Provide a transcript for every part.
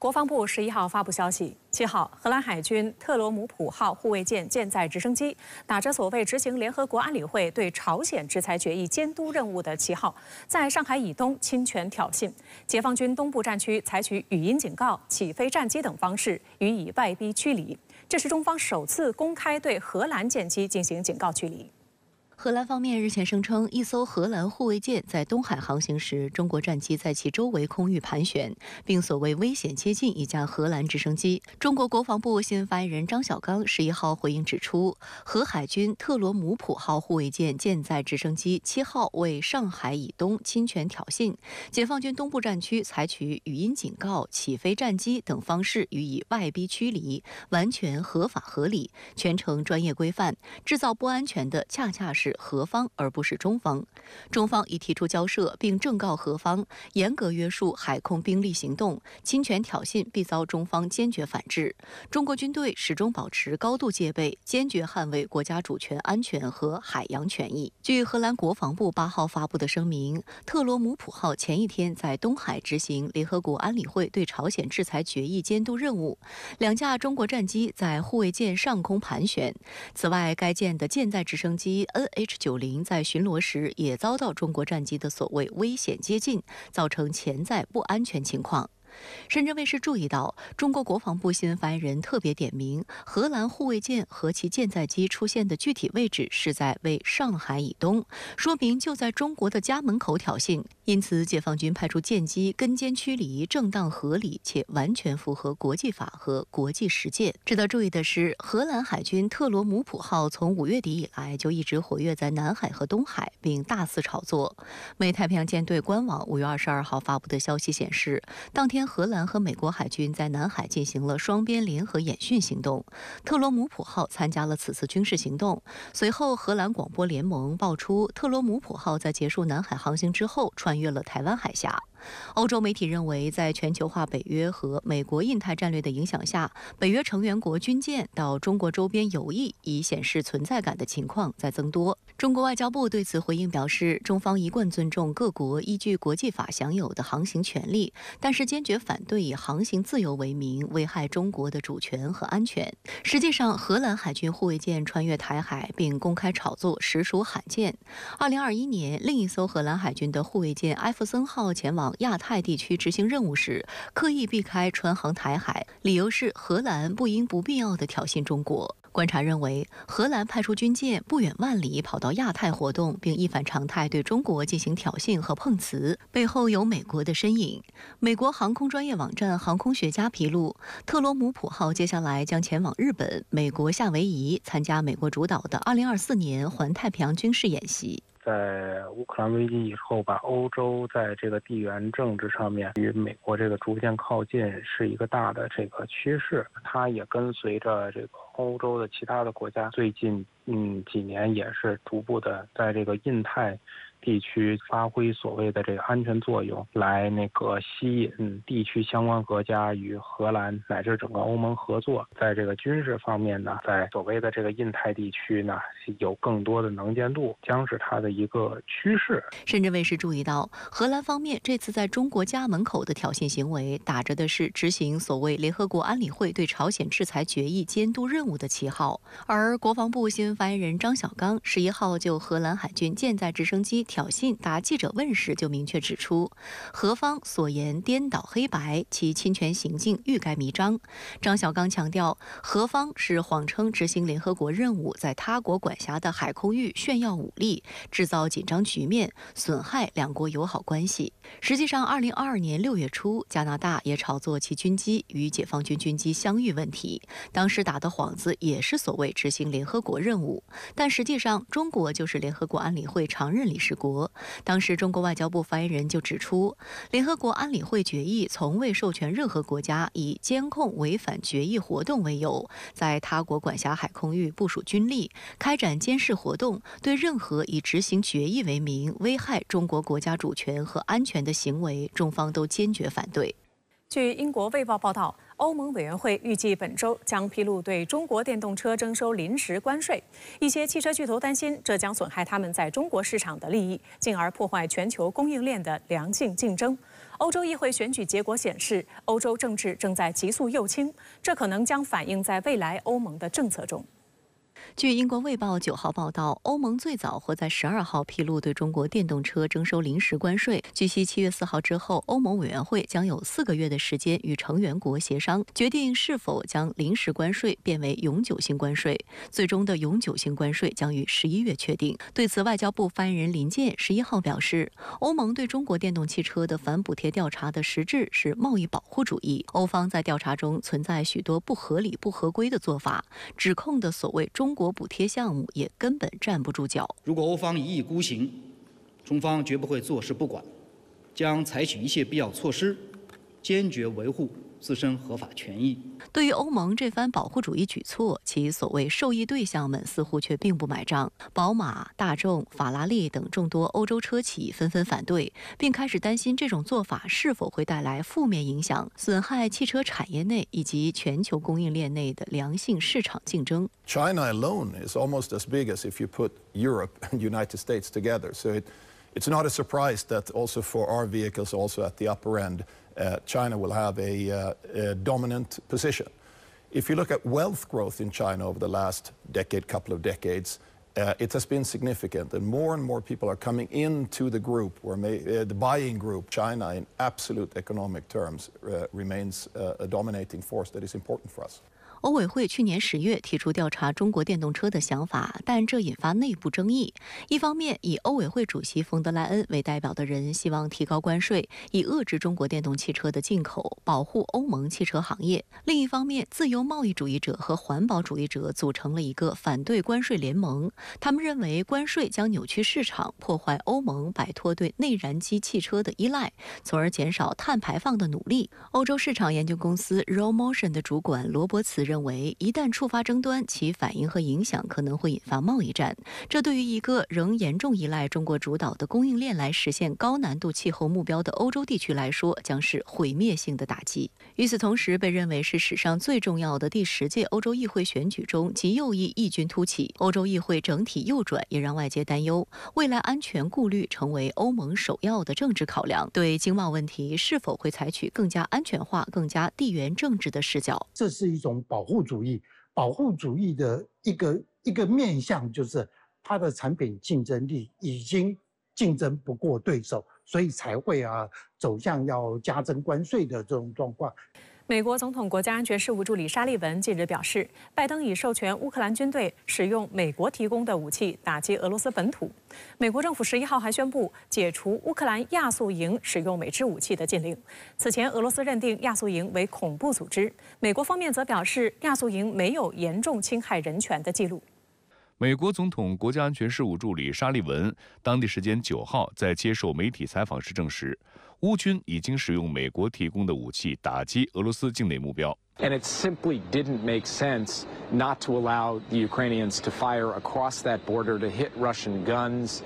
国防部11号发布消息，7号，荷兰海军特罗姆普号护卫舰舰载直升机打着所谓执行联合国安理会对朝鲜制裁决议监督任务的旗号，在上海以东侵权挑衅，解放军东部战区采取语音警告、起飞战机等方式予以外逼驱离。这是中方首次公开对荷兰舰机进行警告驱离。 荷兰方面日前声称，一艘荷兰护卫舰在东海航行时，中国战机在其周围空域盘旋，并所谓危险接近一架荷兰直升机。中国国防部新闻发言人张小刚11号回应指出，荷海军特罗姆普号护卫舰舰载直升机7号为上海以东侵权挑衅，解放军东部战区采取语音警告、起飞战机等方式予以外逼驱离，完全合法合理，全程专业规范。制造不安全的恰恰是 荷方而不是中方，中方已提出交涉，并正告荷方严格约束海空兵力行动，侵权挑衅必遭中方坚决反制。中国军队始终保持高度戒备，坚决捍卫国家主权安全和海洋权益。据荷兰国防部8号发布的声明，特罗姆普号前一天在东海执行联合国安理会对朝鲜制裁决议监督任务，2架中国战机在护卫舰上空盘旋。此外，该舰的舰载直升机 NH90在巡逻时也遭到中国战机的所谓危险接近，造成潜在不安全情况。 深圳卫视注意到，中国国防部新闻发言人特别点名，荷兰护卫舰和其舰载机出现的具体位置是在为上海以东，说明就在中国的家门口挑衅。因此，解放军派出舰机跟监驱离，正当合理且完全符合国际法和国际实践。值得注意的是，荷兰海军特罗姆普号从5月底以来就一直活跃在南海和东海，并大肆炒作。美太平洋舰队官网5月22号发布的消息显示，当天 荷兰和美国海军在南海进行了双边联合演训行动，特罗姆普号参加了此次军事行动。随后，荷兰广播联盟爆出，特罗姆普号在结束南海航行之后，穿越了台湾海峡。 欧洲媒体认为，在全球化北约和美国印太战略的影响下，北约成员国军舰到中国周边游弋，以显示存在感的情况在增多。中国外交部对此回应表示，中方一贯尊重各国依据国际法享有的航行权利，但是坚决反对以航行自由为名危害中国的主权和安全。实际上，荷兰海军护卫舰穿越台海并公开炒作，实属罕见。2021年，另一艘荷兰海军的护卫舰埃弗森号前往 亚太地区执行任务时，刻意避开穿航台海，理由是荷兰不应不必要地挑衅中国。观察认为，荷兰派出军舰不远万里跑到亚太活动，并一反常态对中国进行挑衅和碰瓷，背后有美国的身影。美国航空专业网站航空学家披露，特罗姆普号接下来将前往日本、美国夏威夷，参加美国主导的2024年环太平洋军事演习。 在乌克兰危机以后吧，欧洲在这个地缘政治上面与美国这个逐渐靠近是一个大的这个趋势。它也跟随着这个欧洲的其他的国家，最近几年也是逐步的在这个印太 地区发挥所谓的这个安全作用，来吸引地区相关国家与荷兰乃至整个欧盟合作，在这个军事方面呢，在所谓的这个印太地区呢，有更多的能见度，将是它的一个趋势。深圳卫视注意到，荷兰方面这次在中国家门口的挑衅行为，打着的是执行所谓联合国安理会对朝鲜制裁决议监督任务的旗号。而国防部新闻发言人张小刚11号就荷兰海军舰载直升机 挑衅答记者问时就明确指出，荷方所言颠倒黑白，其侵权行径欲盖弥彰。张小刚强调，荷方是谎称执行联合国任务，在他国管辖的海空域炫耀武力，制造紧张局面，损害两国友好关系。实际上，2022年6月初，加拿大也炒作其军机与解放军军机相遇问题，当时打的幌子也是所谓执行联合国任务，但实际上，中国就是联合国安理会常任理事国。 当时，中国外交部发言人就指出，联合国安理会决议从未授权任何国家以监控违反决议活动为由，在他国管辖海空域部署军力，开展监视活动，对任何以执行决议为名危害中国国家主权和安全的行为，中方都坚决反对。据英国《卫报》报道，欧盟委员会预计本周将披露对中国电动车征收临时关税。一些汽车巨头担心，这将损害他们在中国市场的利益，进而破坏全球供应链的良性竞争。欧洲议会选举结果显示，欧洲政治正在急速右倾，这可能将反映在未来欧盟的政策中。据英国《卫报》9号报道，欧盟最早会在12号披露对中国电动车征收临时关税。据悉，7月4号之后，欧盟委员会将有4个月的时间与成员国协商，决定是否将临时关税变为永久性关税。最终的永久性关税将于11月确定。对此，外交部发言人林健11号表示，欧盟对中国电动汽车的反补贴调查的实质是贸易保护主义。欧方在调查中存在许多不合理、不合规的做法，指控的所谓中国补贴项目也根本站不住脚。如果欧方一意孤行，中方绝不会坐视不管，将采取一切必要措施，坚决维护自身合法权益。对于欧盟这番保护主义举措，其所谓受益对象们似乎却并不买账。宝马、大众、法拉利等众多欧洲车企纷纷反对，并开始担心这种做法是否会带来负面影响，损害汽车产业内以及全球供应链内的良性市场竞争。China alone is almost as big as if you put Europe and United States together. So it's not a surprise that also for our vehicles, also at the upper end, China will have a dominant position. If you look at wealth growth in China over the last couple of decades, it has been significant, and more people are coming into the group, the buying group. China, in absolute economic terms, remains a dominating force that is important for us. 欧委会去年10月提出调查中国电动车的想法，但这引发内部争议。一方面，以欧委会主席冯德莱恩为代表的人希望提高关税，以遏制中国电动汽车的进口，保护欧盟汽车行业；另一方面，自由贸易主义者和环保主义者组成了一个反对关税联盟。他们认为关税将扭曲市场，破坏欧盟摆脱对内燃机汽车的依赖，从而减少碳排放的努力。欧洲市场研究公司 RoMotion 的主管罗伯茨认为，一旦触发争端，其反应和影响可能会引发贸易战。这对于一个仍严重依赖中国主导的供应链来实现高难度气候目标的欧洲地区来说，将是毁灭性的打击。与此同时，被认为是史上最重要的第10届欧洲议会选举中，极右翼异军突起，欧洲议会整体右转，也让外界担忧未来安全顾虑成为欧盟首要的政治考量。对经贸问题是否会采取更加安全化、更加地缘政治的视角，这是一种保护主义。保护主义的一个面向就是它的产品竞争力已经竞争不过对手，所以才会走向要加征关税的这种状况。美国总统国家安全事务助理沙利文近日表示，拜登已授权乌克兰军队使用美国提供的武器打击俄罗斯本土。美国政府11号还宣布解除乌克兰亚速营使用美制武器的禁令。此前，俄罗斯认定亚速营为恐怖组织，美国方面则表示亚速营没有严重侵害人权的记录。美国总统国家安全事务助理沙利文当地时间9号在接受媒体采访时证实，乌军已经使用美国提供的武器打击俄罗斯境内目标。And it simply didn't make sense not to allow the Ukrainians to fire across that border to hit Russian guns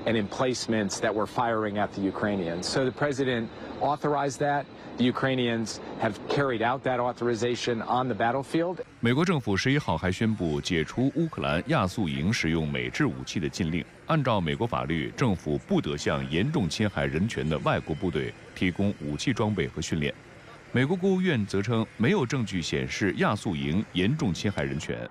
and emplacements that were firing at the Ukrainians. So the president authorized that. The Ukrainians have carried out that authorization on the battlefield. 美国政府11号还宣布解除乌克兰亚速营使用美制武器的禁令。按照美国法律，政府不得向严重侵害人权的外国部队提供武器装备和训练。美国国务院则称，没有证据显示亚速营严重侵害人权。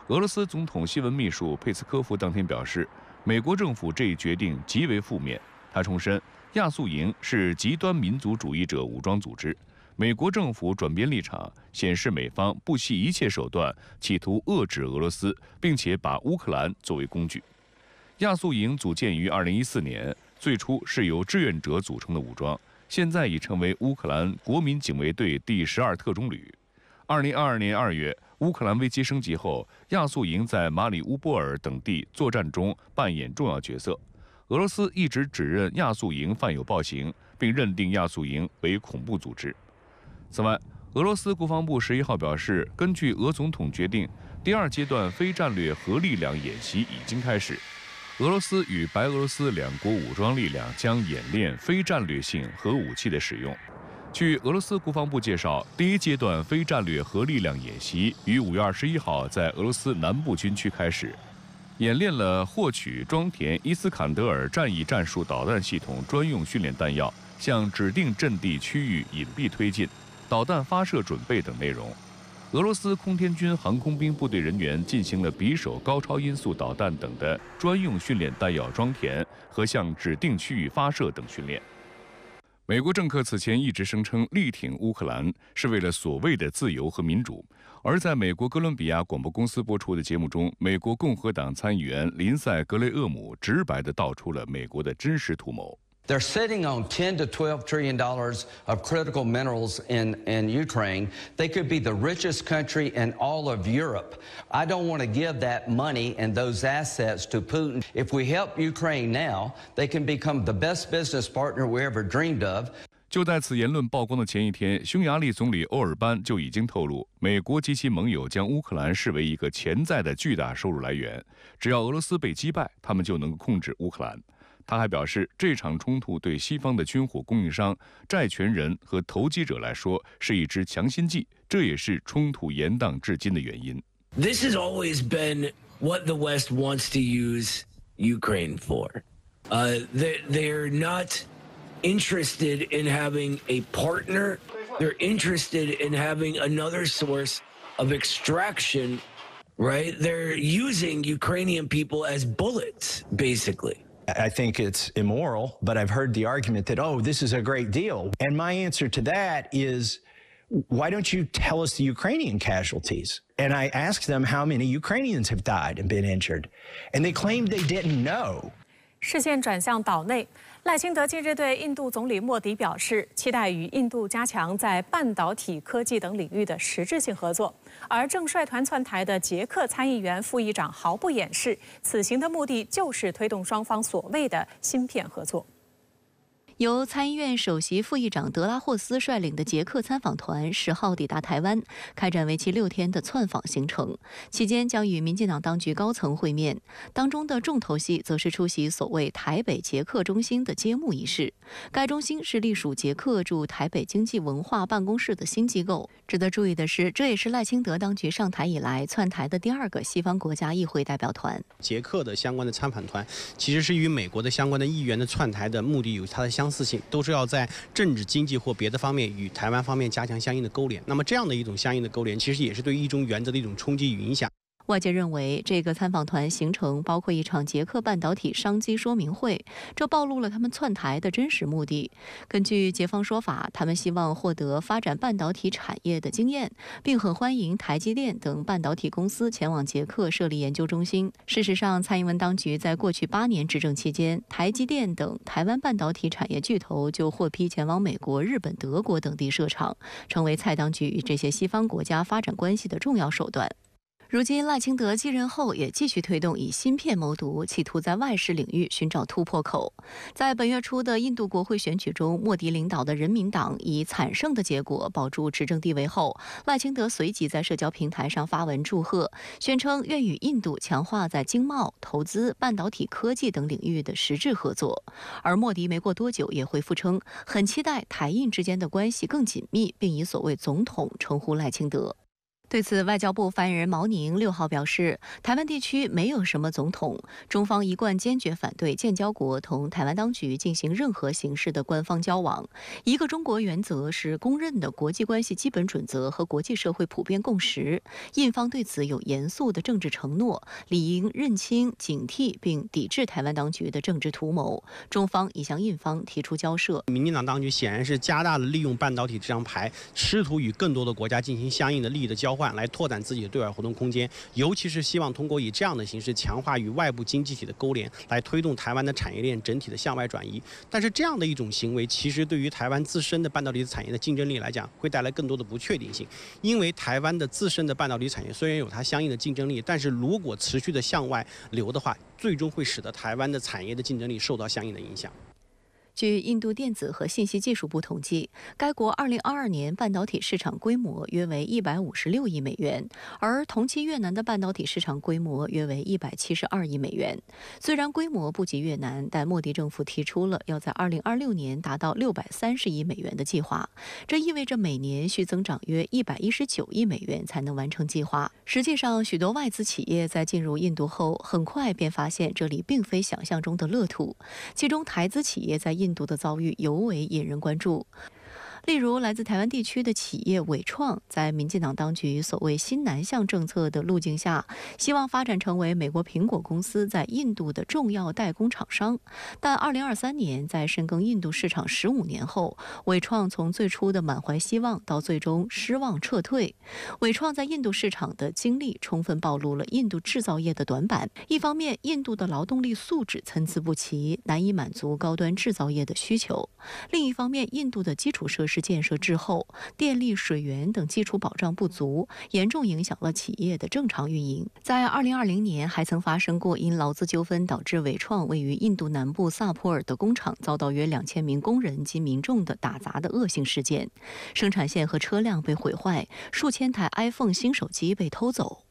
俄罗斯总统新闻秘书佩斯科夫当天表示，美国政府这一决定极为负面。他重申，亚速营是极端民族主义者武装组织。美国政府转变立场，显示美方不惜一切手段，企图遏制俄罗斯，并且把乌克兰作为工具。亚速营组建于2014年，最初是由志愿者组成的武装，现在已成为乌克兰国民警卫队第12特种旅。2022年2月，乌克兰危机升级后，亚速营在马里乌波尔等地作战中扮演重要角色。俄罗斯一直指认亚速营犯有暴行，并认定亚速营为恐怖组织。此外，俄罗斯国防部11号表示，根据俄总统决定，第2阶段非战略核力量演习已经开始。俄罗斯与白俄罗斯两国武装力量将演练非战略性核武器的使用。据俄罗斯国防部介绍，第一阶段非战略核力量演习于5月21号在俄罗斯南部军区开始，演练了获取装填伊斯坎德尔战役战术导弹系统专用训练弹药，向指定阵地区域隐蔽推进、导弹发射准备等内容。俄罗斯空天军航空兵部队人员进行了匕首高超音速导弹等的专用训练弹药装填和向指定区域发射等训练。美国政客此前一直声称力挺乌克兰是为了所谓的自由和民主，而在美国哥伦比亚广播公司播出的节目中，美国共和党参议员林赛·格雷厄姆直白地道出了美国的真实图谋。They're sitting on $10 to $12 trillion of critical minerals in Ukraine. They could be the richest country in all of Europe. I don't want to give that money and those assets to Putin. If we help Ukraine now, they can become the best business partner we ever dreamed of. 就在此言论曝光的前一天，匈牙利总理欧尔班就已经透露，美国及其盟友将乌克兰视为一个潜在的巨大收入来源，只要俄罗斯被击败，他们就能控制乌克兰。他还表示，这场冲突对西方的军火供应商、债权人和投机者来说是一支强心剂，这也是冲突延宕至今的原因。This has always been what the West wants to use Ukraine for. They're not interested in having a partner. They're interested in having another source of extraction, right? They're using Ukrainian people as bullets, basically. I think it's immoral, but I've heard the argument that, oh, this is a great deal. And my answer to that is, why don't you tell us the Ukrainian casualties? And I asked them how many Ukrainians have died and been injured. And they claimed they didn't know. 视线转向岛内，赖清德近日对印度总理莫迪表示，期待与印度加强在半导体科技等领域的实质性合作。而正率团窜台的捷克参议员副议长毫不掩饰，此行的目的就是推动双方所谓的芯片合作。由参议院首席副议长德拉霍斯率领的捷克参访团10号抵达台湾，开展为期6天的窜访行程，期间将与民进党当局高层会面。当中的重头戏则是出席所谓台北捷克中心的揭幕仪式。该中心是隶属捷克驻台北经济文化办公室的新机构。值得注意的是，这也是赖清德当局上台以来窜台的第2个西方国家议会代表团。捷克的相关的参访团其实是与美国的相关的议员的窜台的目的有它的相似性，都是要在政治、经济或别的方面与台湾方面加强相应的勾连。那么这样的一种相应的勾连，其实也是对一中原则的一种冲击与影响。外界认为，这个参访团行程包括一场捷克半导体商机说明会，这暴露了他们窜台的真实目的。根据捷方说法，他们希望获得发展半导体产业的经验，并很欢迎台积电等半导体公司前往捷克设立研究中心。事实上，蔡英文当局在过去8年执政期间，台积电等台湾半导体产业巨头就获批前往美国、日本、德国等地设厂，成为蔡当局与这些西方国家发展关系的重要手段。如今，赖清德继任后也继续推动以芯片谋独，企图在外事领域寻找突破口。在本月初的印度国会选举中，莫迪领导的人民党以惨胜的结果保住执政地位后，赖清德随即在社交平台上发文祝贺，宣称愿与印度强化在经贸、投资、半导体科技等领域的实质合作。而莫迪没过多久也回复称，很期待台印之间的关系更紧密，并以所谓总统称呼赖清德。对此，外交部发言人毛宁6号表示，台湾地区没有什么总统，中方一贯坚决反对建交国同台湾当局进行任何形式的官方交往。一个中国原则是公认的国际关系基本准则和国际社会普遍共识，印方对此有严肃的政治承诺，理应认清、警惕并抵制台湾当局的政治图谋。中方已向印方提出交涉。民进党当局显然是加大了利用半导体这张牌，试图与更多的国家进行相应的利益的交换，来拓展自己的对外活动空间，尤其是希望通过以这样的形式强化与外部经济体的勾连，来推动台湾的产业链整体的向外转移。但是这样的一种行为，其实对于台湾自身的半导体产业的竞争力来讲，会带来更多的不确定性。因为台湾的自身的半导体产业虽然有它相应的竞争力，但是如果持续的向外流的话，最终会使得台湾的产业的竞争力受到相应的影响。据印度电子和信息技术部统计，该国2022年半导体市场规模约为156亿美元，而同期越南的半导体市场规模约为172亿美元。虽然规模不及越南，但莫迪政府提出了要在2026年达到630亿美元的计划，这意味着每年需增长约119亿美元才能完成计划。实际上，许多外资企业在进入印度后，很快便发现这里并非想象中的乐土，其中台资企业在印度的遭遇尤为引人关注。例如，来自台湾地区的企业伟创，在民进党当局所谓新南向政策的路径下，希望发展成为美国苹果公司在印度的重要代工厂商。但2023年，在深耕印度市场15年后，伟创从最初的满怀希望到最终失望撤退。伟创在印度市场的经历充分暴露了印度制造业的短板。一方面，印度的劳动力素质参差不齐，难以满足高端制造业的需求；另一方面，印度的基础设施建设滞后，电力、水源等基础保障不足，严重影响了企业的正常运营。在2020年，还曾发生过因劳资纠纷导致伟创位于印度南部萨普尔的工厂遭到约2000名工人及民众的打砸的恶性事件，生产线和车辆被毁坏，数千台 iPhone 新手机被偷走。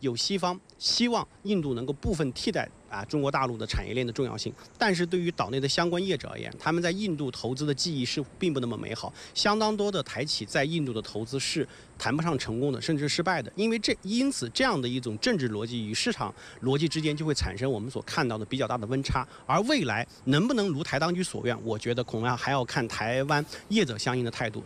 有西方希望印度能够部分替代中国大陆的产业链的重要性，但是对于岛内的相关业者而言，他们在印度投资的记忆是并不那么美好，相当多的台企在印度的投资是谈不上成功的，甚至失败的。因此这样的一种政治逻辑与市场逻辑之间就会产生我们所看到的比较大的温差。而未来能不能如台当局所愿，我觉得恐怕还要看台湾业者相应的态度。